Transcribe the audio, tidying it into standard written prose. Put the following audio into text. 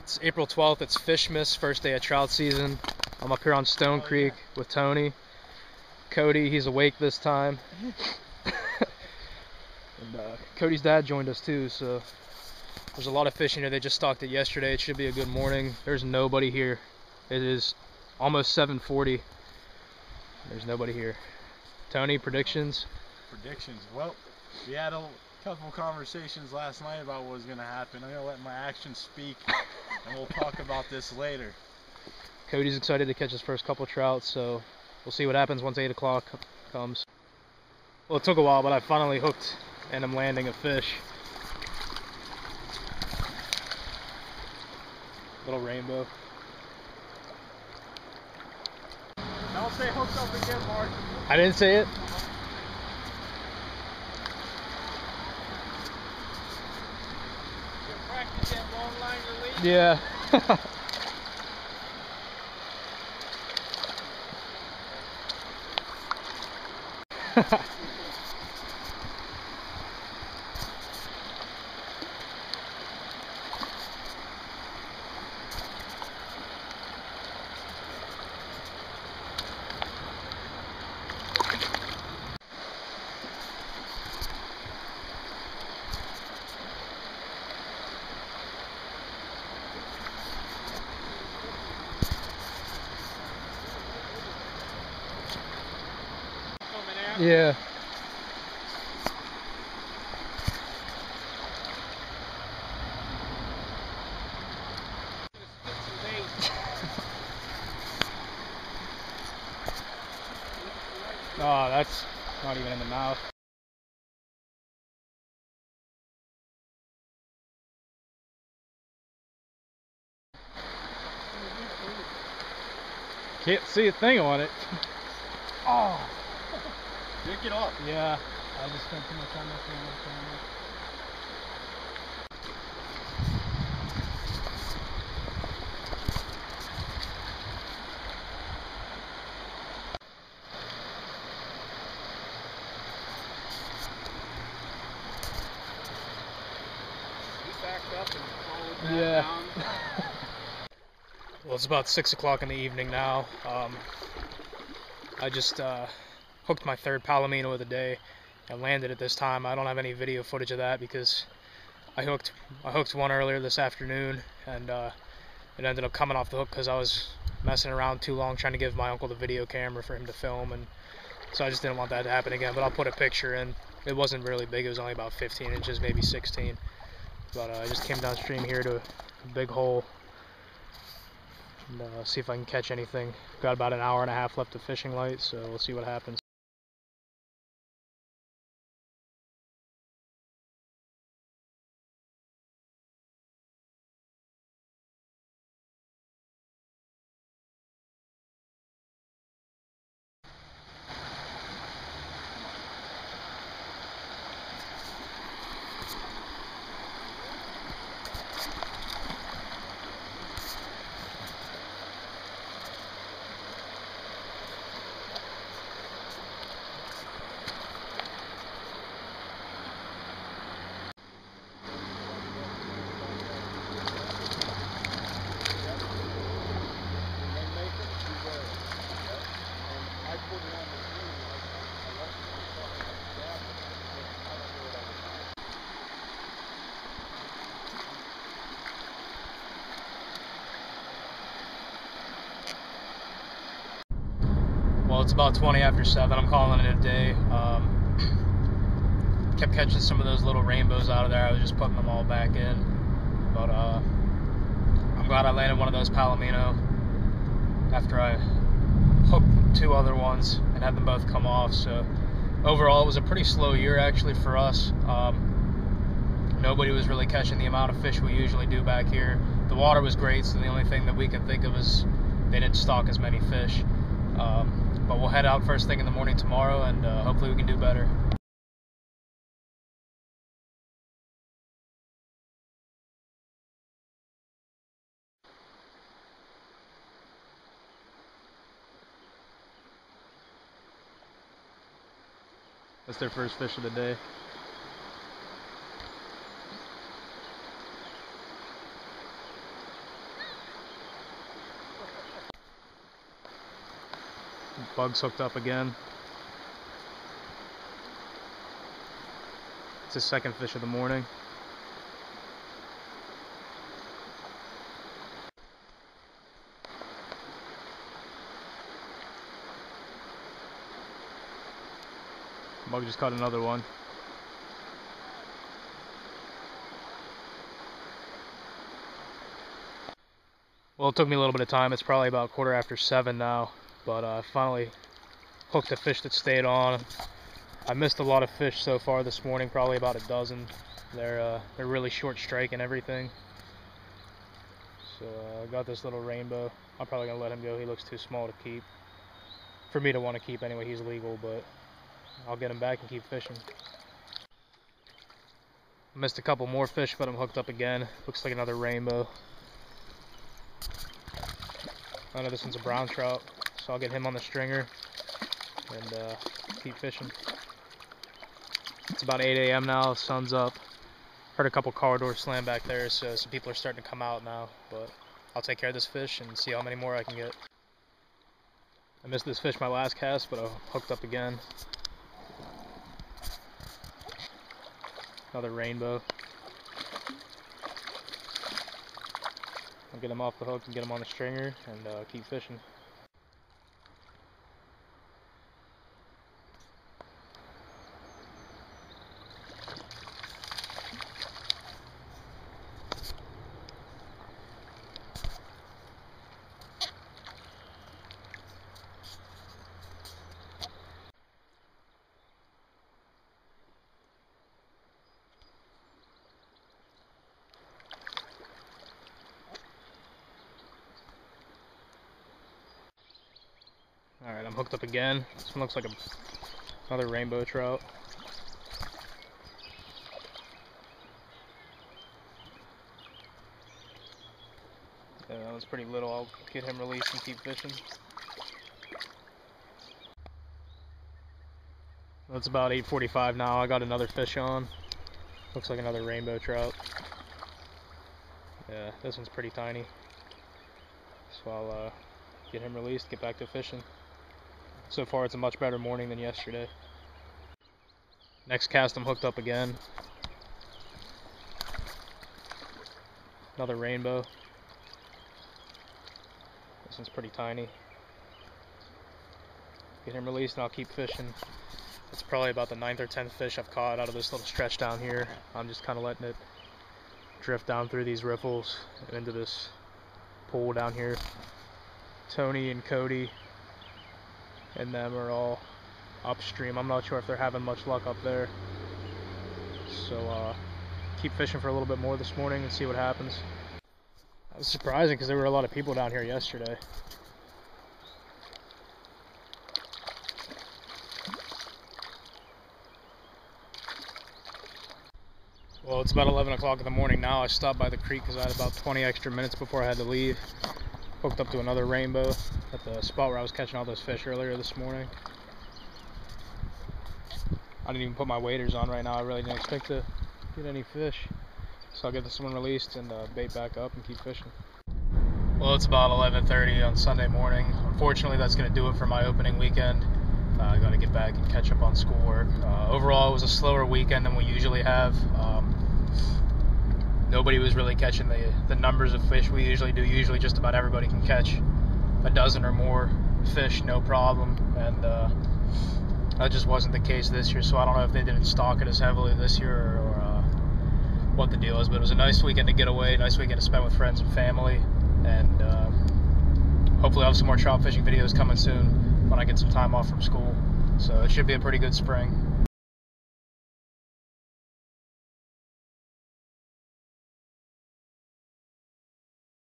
It's April 12th, it's Fishmas, first day of trout season. I'm up here on Stone Creek with Tony. Cody, he's awake this time. And Cody's dad joined us too, so there's a lot of fishing here. They just stocked it yesterday. It should be a good morning. There's nobody here. It is almost 7:40. There's nobody here. Tony, predictions? Well, we had a couple conversations last night about what was going to happen. I'm going to let my actions speak, and we'll talk about this later. Cody's excited to catch his first couple trout, so we'll see what happens once 8 o'clock comes. Well, it took a while, but I finally hooked and I'm landing a fish. Little rainbow. Don't say hooked up again, Mark. I didn't say it. You practice that long line release? Yeah. Yeah. Oh, that's not even in the mouth. Can't see a thing on it. Oh. Pick it up. Yeah, I just spent too much time looking at the camera. Backed up and followed that down. Well, it's about 6 o'clock in the evening now. I just hooked my third Palomino of the day and landed it this time. I don't have any video footage of that because I hooked one earlier this afternoon, and it ended up coming off the hook because I was messing around too long trying to give my uncle the video camera for him to film, and so I just didn't want that to happen again. But I'll put a picture in. It wasn't really big. It was only about 15 inches, maybe 16. But I just came downstream here to a big hole and see if I can catch anything. Got about an hour and a half left of fishing light, so we'll see what happens. Well, it's about 20 after 7. I'm calling it a day. Kept catching some of those little rainbows out of there. I was just putting them all back in. But I'm glad I landed one of those Palomino after I hooked 2 other ones and had them both come off. So overall, it was a pretty slow year actually for us. Nobody was really catching the amount of fish we usually do back here. The water was great, so the only thing that we can think of is they didn't stock as many fish. But we'll head out first thing in the morning tomorrow, and hopefully we can do better. That's their first fish of the day. Bug's hooked up again. It's his second fish of the morning. Bug just caught another one. Well, it took me a little bit of time. It's probably about 7:15 now, but I finally hooked a fish that stayed on. I missed a lot of fish so far this morning, probably about a dozen. They're really short strike and everything. So I got this little rainbow. I'm probably gonna let him go. He looks too small to keep. For me to want to keep anyway. He's legal, but I'll get him back and keep fishing. Missed a couple more fish, but I'm hooked up again. Looks like another rainbow. I know this one's a brown trout, so I'll get him on the stringer and keep fishing. It's about 8 a.m. now, the sun's up. Heard a couple car doors slam back there, so some people are starting to come out now, but I'll take care of this fish and see how many more I can get. I missed this fish my last cast, but I hooked up again. Another rainbow. I'll get him off the hook and get him on the stringer and keep fishing. Alright, I'm hooked up again. This one looks like another rainbow trout. Yeah, that was pretty little. I'll get him released and keep fishing. It's about 8:45 now. I got another fish on. Looks like another rainbow trout. Yeah, this one's pretty tiny. So I'll get him released, get back to fishing. So far it's a much better morning than yesterday. Next cast I'm hooked up again. Another rainbow. This one's pretty tiny. Get him released and I'll keep fishing. It's probably about the 9th or 10th fish I've caught out of this little stretch down here. I'm just kind of letting it drift down through these riffles and into this pool down here. Tony and Cody and them are all upstream. I'm not sure if they're having much luck up there. So keep fishing for a little bit more this morning and see what happens. That was surprising because there were a lot of people down here yesterday. Well, it's about 11 o'clock in the morning now. I stopped by the creek because I had about 20 extra minutes before I had to leave. Hooked up to another rainbow at the spot where I was catching all those fish earlier this morning. I didn't even put my waders on right now. I really didn't expect to get any fish. So I'll get this one released and bait back up and keep fishing. Well, it's about 11:30 on Sunday morning. Unfortunately, that's going to do it for my opening weekend. I got to get back and catch up on schoolwork. Overall, it was a slower weekend than we usually have. Nobody was really catching the numbers of fish we usually do. Usually just about everybody can catch a dozen or more fish, no problem. And that just wasn't the case this year, so I don't know if they didn't stock it as heavily this year or what the deal is. But it was a nice weekend to get away, nice weekend to spend with friends and family. And hopefully I'll have some more trout fishing videos coming soon when I get some time off from school. So it should be a pretty good spring.